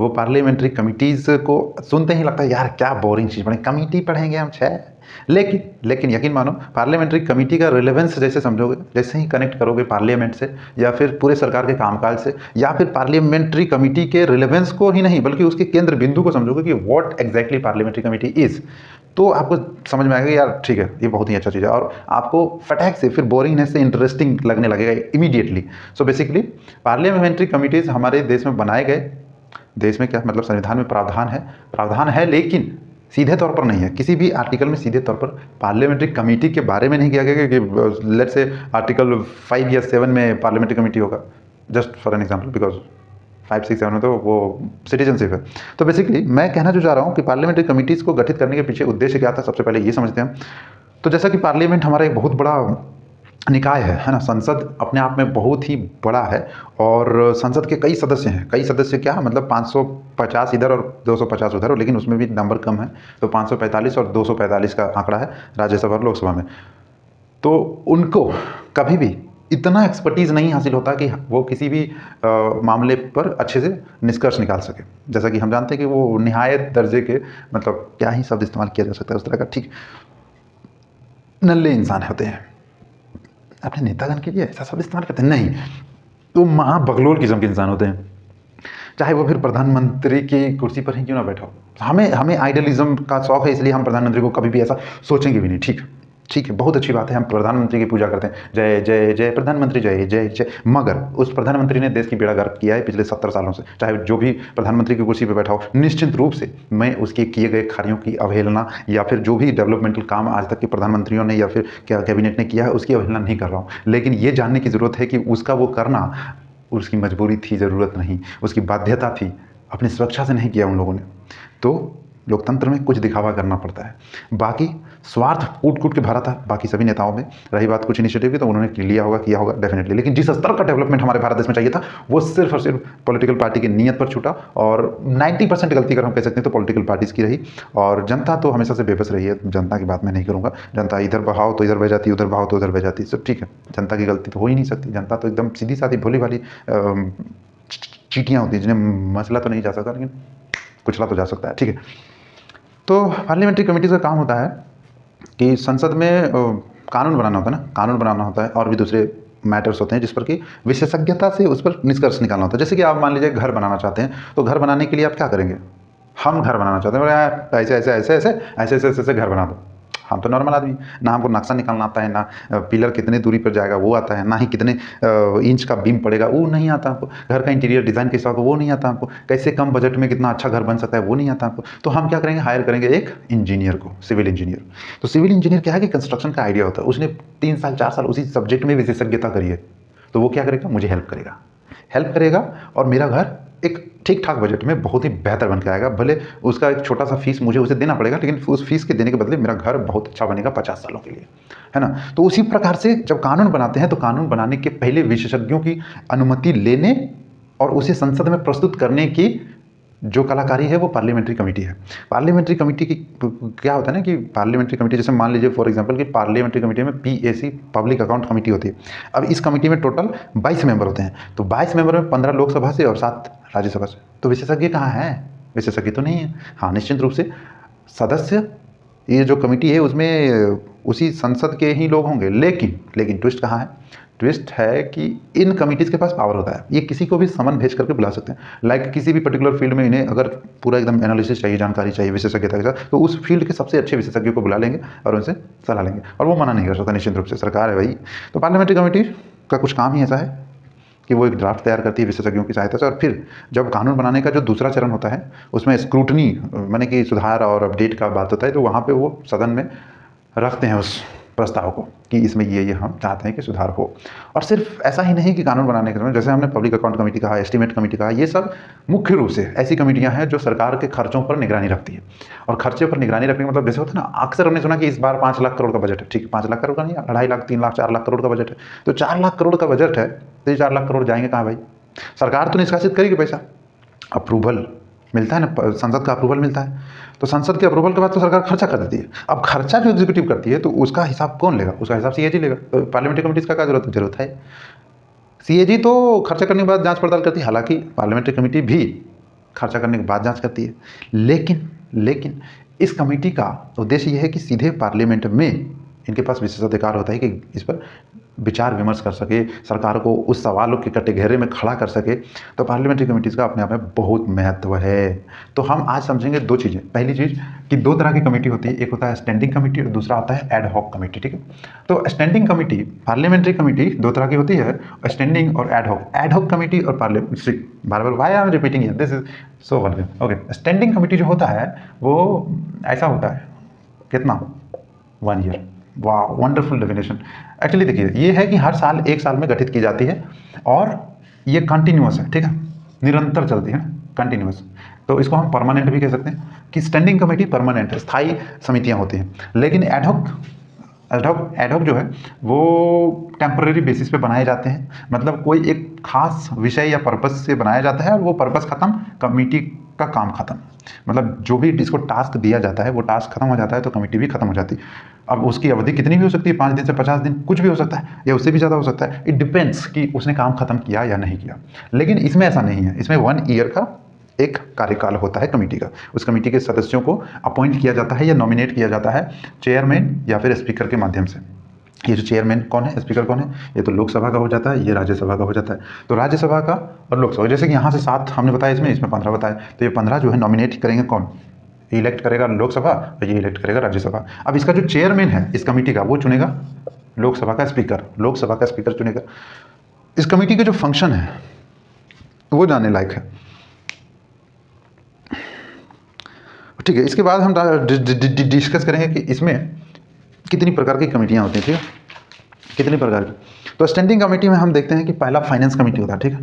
वो parliamentary committees को सुनते ही लगता है यार क्या बोरिंग चीज़ पढ़ें, कमिटी पढ़ेंगे हम 6। लेकिन यकीन मानो पार्लियामेंट्री कमिटी का रिलेवेंस जैसे समझोगे, जैसे ही कनेक्ट करोगे पार्लियामेंट से या फिर पूरे सरकार के कामकाज से या फिर पार्लियामेंट्री कमिटी के रिलेवेंस को ही नहीं बल्कि उसके केंद्र बिंदु को समझोगे कि what exactly parliamentary committee is, तो आपको समझ में आएगा यार ठीक है ये बहुत ही अच्छा चीज़ है और आपको फटाक से फिर बोरिंगनेस से इंटरेस्टिंग लगने लगेगा immediately. So basically parliamentary committees हमारे देश में बनाए गए, देश में क्या मतलब संविधान में प्रावधान है लेकिन सीधे तौर पर नहीं है, किसी भी आर्टिकल में सीधे तौर पर पार्लियामेंट्री कमेटी के बारे में नहीं किया गया कि लेट्स से आर्टिकल 5 या 7 में पार्लियामेंट्री कमेटी होगा, just for an example, because 5, 6, 7 में तो वो सिटीजनशिप है। तो बेसिकली मैं कहना जो चाह रहा हूँ कि पार्लियामेंट्री कमिटीज़ को गठित करने के पीछे उद्देश्य क्या था, सबसे पहले ये समझते हैं। तो जैसा कि पार्लियामेंट हमारा एक बहुत बड़ा निकाय है ना, संसद अपने आप में बहुत ही बड़ा है और संसद के कई सदस्य हैं, कई सदस्य क्या मतलब 550 इधर और 250 उधर, लेकिन उसमें भी नंबर कम है, तो 545 और 245 का आंकड़ा है राज्यसभा और लोकसभा में। तो उनको कभी भी इतना एक्सपर्टीज़ नहीं हासिल होता कि वो किसी भी मामले पर अच्छे से निष्कर्ष निकाल सके। जैसा कि हम जानते हैं कि वो निहायत दर्जे के मतलब क्या ही शब्द इस्तेमाल किया जा सकता है उस तरह का, ठीक नल्ले इंसान होते हैं। अपने नेतागण के लिए ऐसा शब्द इस्तेमाल करते हैं नहीं, तो महा बगलोल किस्म के इंसान होते हैं, चाहे वो फिर प्रधानमंत्री की कुर्सी पर ही क्यों ना बैठा हो। हमें आइडियलिज्म का शौक है, इसलिए हम प्रधानमंत्री को कभी भी ऐसा सोचेंगे भी नहीं। ठीक है, बहुत अच्छी बात है, हम प्रधानमंत्री की पूजा करते हैं, जय जय जय प्रधानमंत्री, जय जय जय। मगर उस प्रधानमंत्री ने देश की बेड़ा गर्क किया है पिछले 70 सालों से, चाहे जो भी प्रधानमंत्री की कुर्सी पर बैठा हो। निश्चित रूप से मैं उसके किए गए कार्यों की अवहेलना या फिर जो भी डेवलपमेंटल काम आज तक के प्रधानमंत्रियों ने या फिर क्या कैबिनेट ने किया है उसकी अवहेलना नहीं कर रहा हूँ, लेकिन ये जानने की ज़रूरत है कि उसका वो करना उसकी मजबूरी थी, ज़रूरत नहीं, उसकी बाध्यता थी, अपनी सुरक्षा से नहीं किया उन लोगों ने। तो लोकतंत्र में कुछ दिखावा करना पड़ता है, बाकी स्वार्थ कूट कूट के भरा था बाकी सभी नेताओं में। रही बात कुछ इनिशिएटिव की, तो उन्होंने लिया होगा, किया होगा डेफिनेटली, लेकिन जिस स्तर का डेवलपमेंट हमारे भारत देश में चाहिए था वो सिर्फ और सिर्फ पॉलिटिकल पार्टी की नीयत पर छूटा और 90% गलती अगर हम कह सकते हैं तो पॉलिटिकल पार्टीज़ की रही। और जनता तो हमेशा से बेबस रही है, जनता की बात मैं नहीं करूँगा, जनता इधर बहाओ तो इधर बह जाती, उधर बहाओ तो उधर बह जाती, सब ठीक है, जनता की गलती तो हो ही नहीं सकती। जनता तो एकदम सीधी सादी भोली भाली चीटियाँ होती हैं जिन्हें मसला तो नहीं जा सकता लेकिन कुचला तो जा सकता है, ठीक है। तो पार्लियामेंट्री कमेटीज़ का काम होता है कि संसद में कानून बनाना होता है ना, कानून बनाना होता है और भी दूसरे मैटर्स होते हैं जिस पर कि विशेषज्ञता से उस पर निष्कर्ष निकालना होता है। जैसे कि आप मान लीजिए घर बनाना चाहते हैं, तो घर बनाने के लिए आप क्या करेंगे, हम घर बनाना चाहते हैं, बोले यार ऐसे ऐसे ऐसे ऐसे ऐसे ऐसे ऐसे घर बना दो। हम तो नॉर्मल आदमी, ना हमको नक्शा निकालना आता है, ना पिलर कितने दूरी पर जाएगा वो आता है, ना ही कितने इंच का बीम पड़ेगा वो नहीं आता हमको, घर का इंटीरियर डिज़ाइन कैसा होगा वो नहीं आता हमको, कैसे कम बजट में कितना अच्छा घर बन सकता है वो नहीं आता हमको। तो हम क्या करेंगे, हायर करेंगे एक इंजीनियर को, सिविल इंजीनियर। तो सिविल इंजीनियर क्या है कि कंस्ट्रक्शन का आइडिया होता है, उसने 3 साल 4 साल उसी सब्जेक्ट में विशेषज्ञता करी है, तो वो क्या करेगा, मुझे हेल्प करेगा और मेरा घर एक ठीक ठाक बजट में बहुत ही बेहतर बन के आएगा। भले उसका एक छोटा सा फीस मुझे उसे देना पड़ेगा, लेकिन उस फीस के देने के बदले मेरा घर बहुत अच्छा बनेगा 50 सालों के लिए, है ना। तो उसी प्रकार से जब कानून बनाते हैं तो कानून बनाने के पहले विशेषज्ञों की अनुमति लेने और उसे संसद में प्रस्तुत करने की जो कलाकारी है वो पार्लियामेंट्री कमेटी है। पार्लियामेंट्री कमेटी की क्या होता है ना कि पार्लियामेंट्री कमेटी जैसे मान लीजिए फॉर एग्जांपल कि पार्लियामेंट्री कमेटी में पीएसी पब्लिक अकाउंट कमेटी होती है। अब इस कमेटी में टोटल 22 मेंबर होते हैं, तो 22 मेंबर में 15 लोकसभा से और 7 राज्यसभा से। तो विशेषज्ञ कहाँ हैं, विशेषज्ञ तो नहीं है। हाँ, निश्चित रूप से सदस्य ये जो कमेटी है उसमें उसी संसद के ही लोग होंगे, लेकिन ट्विस्ट कहाँ है, ट्विस्ट है कि इन कमिटीज़ के पास पावर होता है, ये किसी को भी समन भेज करके बुला सकते हैं। लाइक किसी भी पर्टिकुलर फील्ड में इन्हें अगर पूरा एकदम एनालिसिस चाहिए, जानकारी चाहिए विशेषज्ञता के साथ, तो उस फील्ड के सबसे अच्छे विशेषज्ञों को बुला लेंगे और उनसे सलाह लेंगे और वो मना नहीं कर सकता, निश्चित रूप से सरकार है भाई। तो पार्लियामेंट्री कमेटी का कुछ काम ही ऐसा है कि वो एक ड्राफ्ट तैयार करती है विशेषज्ञों की सहायता से, और फिर जब कानून बनाने का जो दूसरा चरण होता है उसमें स्क्रूटनी माने कि सुधार और अपडेट का बात होता है, तो वहाँ पे वो सदन में रखते हैं उस प्रस्ताव को कि इसमें ये हम चाहते हैं कि सुधार हो। और सिर्फ ऐसा ही नहीं कि कानून बनाने के समय, जैसे हमने पब्लिक अकाउंट कमेटी कहा, एस्टीमेट कमेटी कहा, ये सब मुख्य रूप से ऐसी कमेटियां हैं जो सरकार के खर्चों पर निगरानी रखती है। और खर्चे पर निगरानी रखने का मतलब जैसे होता है ना, अक्सर हमने सुना कि इस बार 5 लाख करोड़ का बजट है, ठीक है 5 लाख करोड़ का नहीं, 2.5 लाख 3 लाख 4 लाख करोड़ का बजट है। तो 4 लाख करोड़ का बजट है, तो ये 4 लाख करोड़ जाएंगे कहाँ भाई, सरकार तो निष्कासित करेगी पैसा, अप्रूवल मिलता है ना, संसद का अप्रूवल मिलता है, तो संसद के अप्रूवल के बाद तो सरकार खर्चा कर देती है। अब खर्चा जो एग्जीक्यूटिव करती है तो उसका हिसाब कौन लेगा, उसका हिसाब सीएजी लेगा। तो पार्लियामेंट्री कमेटीज का क्या जरूरत है, सीएजी तो खर्चा करने के बाद जांच पड़ताल करती है। हालांकि पार्लियामेंट्री कमेटी भी खर्चा करने के बाद जांच करती है। लेकिन इस कमेटी का उद्देश्य यह है कि सीधे पार्लियामेंट में इनके पास विशेषाधिकार होता है कि इस पर विचार विमर्श कर सके, सरकार को उस सवालों के कटघरे में खड़ा कर सके। तो पार्लियामेंट्री कमेटीज़ का अपने आप में बहुत महत्व है। तो हम आज समझेंगे दो चीज़ें। पहली चीज़ कि दो तरह की कमेटी होती है, एक होता है स्टैंडिंग कमेटी और दूसरा होता है एड हॉक कमेटी, ठीक है। तो स्टैंडिंग कमेटी, पार्लियामेंट्री कमेटी दो तरह की होती है, स्टैंडिंग और ad hoc. Ad hoc committee और पार्लियामेंट्री, बार बार why I am repeating it, this is so vulgar. Okay, standing committee जो होता है वो ऐसा होता है, कितना, 1 ईयर। वाह, वंडरफुल डेफिनेशन। एक्चुअली देखिए, ये है कि हर साल, 1 साल में गठित की जाती है और ये कंटिन्यूअस है, ठीक है, निरंतर चलती है, कंटिन्यूअस। तो इसको हम परमानेंट भी कह सकते हैं कि स्टैंडिंग कमेटी परमानेंट है, स्थायी समितियां होती हैं। लेकिन एडहॉक जो है वो टेम्परेरी बेसिस पे बनाए जाते हैं, मतलब कोई एक खास विषय या पर्पस से बनाया जाता है और वो पर्पस खत्म, कमेटी का काम खत्म। मतलब जो भी इसको टास्क दिया जाता है वो टास्क खत्म हो जाता है तो कमेटी भी खत्म हो जाती है। अब उसकी अवधि कितनी भी हो सकती है, 5 दिन से 50 दिन, कुछ भी हो सकता है या उससे भी ज़्यादा हो सकता है। इट डिपेंड्स कि उसने काम खत्म किया या नहीं किया। लेकिन इसमें ऐसा नहीं है, इसमें 1 ईयर का एक कार्यकाल होता है कमेटी का। उस कमेटी के सदस्यों को अपॉइंट किया जाता है या नॉमिनेट किया जाता है चेयरमैन या फिर स्पीकर के माध्यम से। ये जो चेयरमैन कौन है, स्पीकर कौन है, ये तो लोकसभा का हो जाता है, ये राज्यसभा का हो जाता है। तो राज्यसभा का और लोकसभा, जैसे कि यहाँ से 7 हमने बताया, इसमें 15 बताया, तो ये 15 जो है नॉमिनेट करेंगे कौन, इलेक्ट करेगा लोकसभा और ये इलेक्ट करेगा राज्यसभा। अब इसका जो चेयरमैन है इस कमेटी का वो चुनेगा लोकसभा का स्पीकर चुनेगा। इस कमेटी के जो फंक्शन है वो जानने लायक है, ठीक है। इसके बाद हम डिस्कस करेंगे कि इसमें कितनी प्रकार की कमेटियां होती हैं, ठीक है, कितनी प्रकार की। तो स्टैंडिंग कमेटी में हम देखते हैं कि पहला फाइनेंस कमेटी होता है, ठीक है,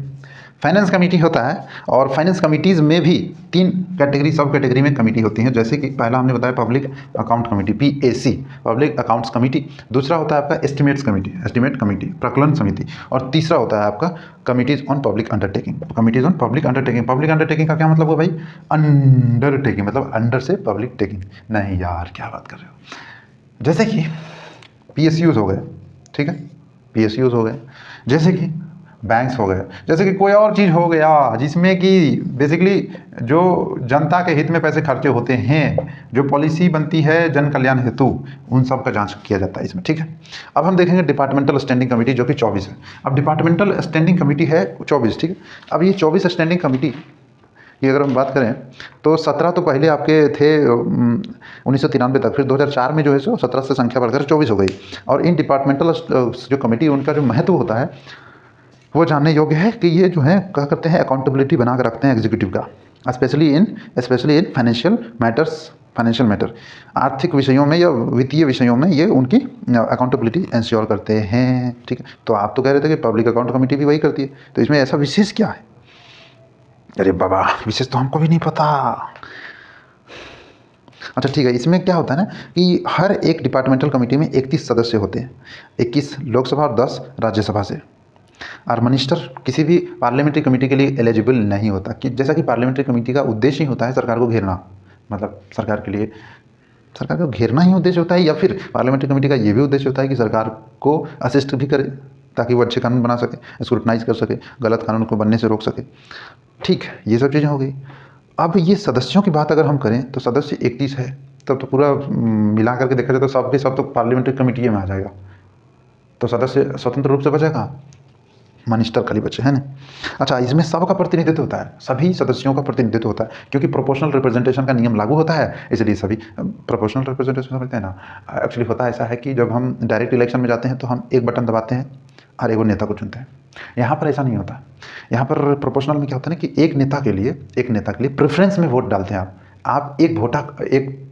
फाइनेंस कमेटी होता है। और फाइनेंस कमिटीज़ में भी 3 कैटेगरी, सब कैटेगरी में कमेटी होती हैं। जैसे कि पहला हमने बताया public account committee, PAC, public accounts committee. दूसरा होता है आपका एस्टिमेट कमेटी, प्रकलन समिति। और तीसरा होता है आपका committees on public undertaking, public undertaking का क्या मतलब हुआ भाई, अंडरटेकिंग मतलब अंडर से पब्लिक टेकिंग। नहीं यार, क्या बात कर रहे हो। जैसे कि PSUs हो गए, ठीक है, PSUs हो गए, जैसे कि बैंक्स हो गए, जैसे कि कोई और चीज़ हो गया जिसमें कि बेसिकली जो जनता के हित में पैसे खर्चे होते हैं, जो पॉलिसी बनती है जन कल्याण हेतु, उन सब का जांच किया जाता है इसमें, ठीक है। अब हम देखेंगे डिपार्टमेंटल स्टैंडिंग कमेटी जो कि 24 है। अब डिपार्टमेंटल स्टैंडिंग कमेटी है 24, ठीक है। अब ये 24 स्टैंडिंग कमेटी की अगर हम बात करें तो 17 तो पहले आपके थे 1993 तक, फिर 2004 में जो है सो 17 से संख्या बढ़कर 24 हो गई। और इन डिपार्टमेंटल जो कमेटी, उनका जो महत्व होता है वो जानने योग्य है कि ये जो है क्या करते हैं, अकाउंटेबिलिटी बना कर रखते हैं एग्जीक्यूटिव का, स्पेशली इन फाइनेंशियल मैटर, आर्थिक विषयों में या वित्तीय विषयों में ये उनकी अकाउंटेबिलिटी इंश्योर करते हैं, ठीक है। तो आप तो कह रहे थे कि पब्लिक अकाउंट कमेटी भी वही करती है, तो इसमें ऐसा विशेष क्या है। अरे बाबा, विशेष तो हमको भी नहीं पता। अच्छा ठीक है, इसमें क्या होता है ना कि हर एक डिपार्टमेंटल कमेटी में 31 सदस्य होते हैं, 21 लोकसभा और 10 राज्यसभा से। और मिनिस्टर किसी भी पार्लियामेंट्री कमेटी के लिए एलिजिबल नहीं होता, कि जैसा कि पार्लियामेंट्री कमेटी का उद्देश्य ही होता है सरकार को घेरना, मतलब सरकार को घेरना ही उद्देश्य होता है, या फिर पार्लियामेंट्री कमेटी का ये भी उद्देश्य होता है कि सरकार को असिस्ट भी करे ताकि वो अच्छे कानून बना सके, स्क्रूटनाइज कर सके, गलत कानून को बनने से रोक सके, ठीक है। ये सब चीज़ें हो गई। अब ये सदस्यों की बात अगर हम करें तो सदस्य 31 है, तब तो पूरा मिला करके देखा जाए तो सब के सब तो पार्लियामेंट्री कमेटी में आ जाएगा। तो सदस्य स्वतंत्र रूप से बचेगा, मिनिस्टर खाली बचे, है ना। अच्छा, इसमें सबका प्रतिनिधित्व होता है, सभी सदस्यों का प्रतिनिधित्व होता है, क्योंकि प्रोपोर्शनल रिप्रेजेंटेशन का नियम लागू होता है, इसलिए सभी प्रोपोर्शनल रिप्रेजेंटेशन समझते हैं ना। एक्चुअली होता ऐसा है कि जब हम डायरेक्ट इलेक्शन में जाते हैं तो हम एक बटन दबाते हैं और एक नेता को चुनते हैं। यहाँ पर ऐसा नहीं होता। यहाँ पर प्रोपोर्शनल में क्या होता है ना कि एक नेता के लिए प्रेफरेंस में वोट डालते हैं आप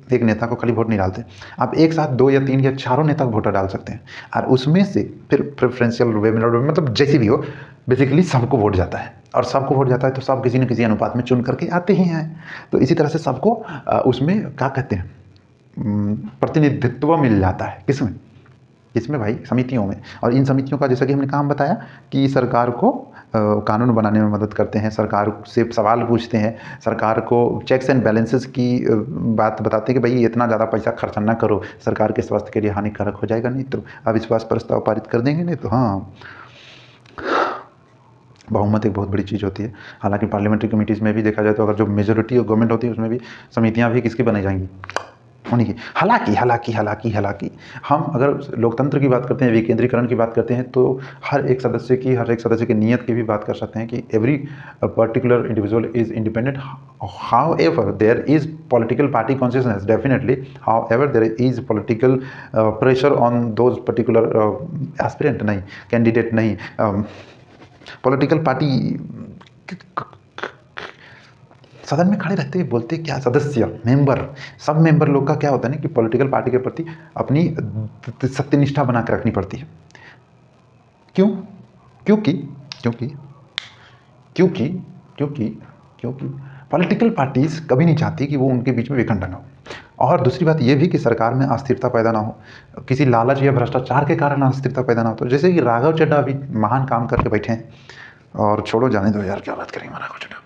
एक नेता को खाली वोट नहीं डालते, आप एक साथ 2 या 3 या चारों नेता को वोटर डाल सकते हैं, और उसमें से फिर प्रेफरेंशियल वे में, मतलब जैसी भी हो, बेसिकली सबको वोट जाता है, और सबको वोट जाता है तो सब किसी न किसी अनुपात में चुन करके आते ही हैं। तो इसी तरह से सबको उसमें क्या कहते हैं, प्रतिनिधित्व मिल जाता है। किसमें भाई, समितियों में। और इन समितियों का जैसा कि हमने काम बताया कि सरकार को कानून बनाने में मदद करते हैं, सरकार से सवाल पूछते हैं, सरकार को चेक्स एंड बैलेंसेस की बात बताते हैं कि भाई इतना ज़्यादा पैसा खर्चा ना करो, सरकार के स्वास्थ्य के लिए हानिकारक हो जाएगा, नहीं तो अविश्वास प्रस्ताव पारित कर देंगे, नहीं तो हाँ। बहुमत एक बहुत बड़ी चीज़ होती है। हालाँकि पार्लियामेंट्री कमिटीज़ में भी देखा जाए तो अगर जो मेजॉरिटी ऑफ गवर्नमेंट होती है उसमें भी समितियाँ भी किसकी बनाई जाएँगी? उन्हीं की। हालाँकि हम अगर लोकतंत्र की बात करते हैं, विकेंद्रीकरण की बात करते हैं तो हर एक सदस्य की नीयत की भी बात कर सकते हैं कि every particular individual is independent. However there is political party consciousness definitely, however there is political pressure on those particular aspirant नहीं, कैंडिडेट नहीं, पॉलिटिकल पार्टी सदन में खड़े रहते ही बोलते क्या सदस्य मेंबर सब मेंबर लोग का क्या होता है ना कि पॉलिटिकल पार्टी के प्रति अपनी सत्यनिष्ठा बना के रखनी पड़ती है। क्यों? क्योंकि क्योंकि क्योंकि क्योंकि क्योंकि पॉलिटिकल पार्टीज कभी नहीं चाहती कि वो उनके बीच में विखंडन हो। और दूसरी बात ये भी कि सरकार में अस्थिरता पैदा ना हो, किसी लालच या भ्रष्टाचार के कारण अस्थिरता पैदा ना हो। तो जैसे कि राघव चड्ढा अभी महान काम करके बैठे हैं, और छोड़ो जाने दो यार, क्या बात करेंगे राघव चड्ढा।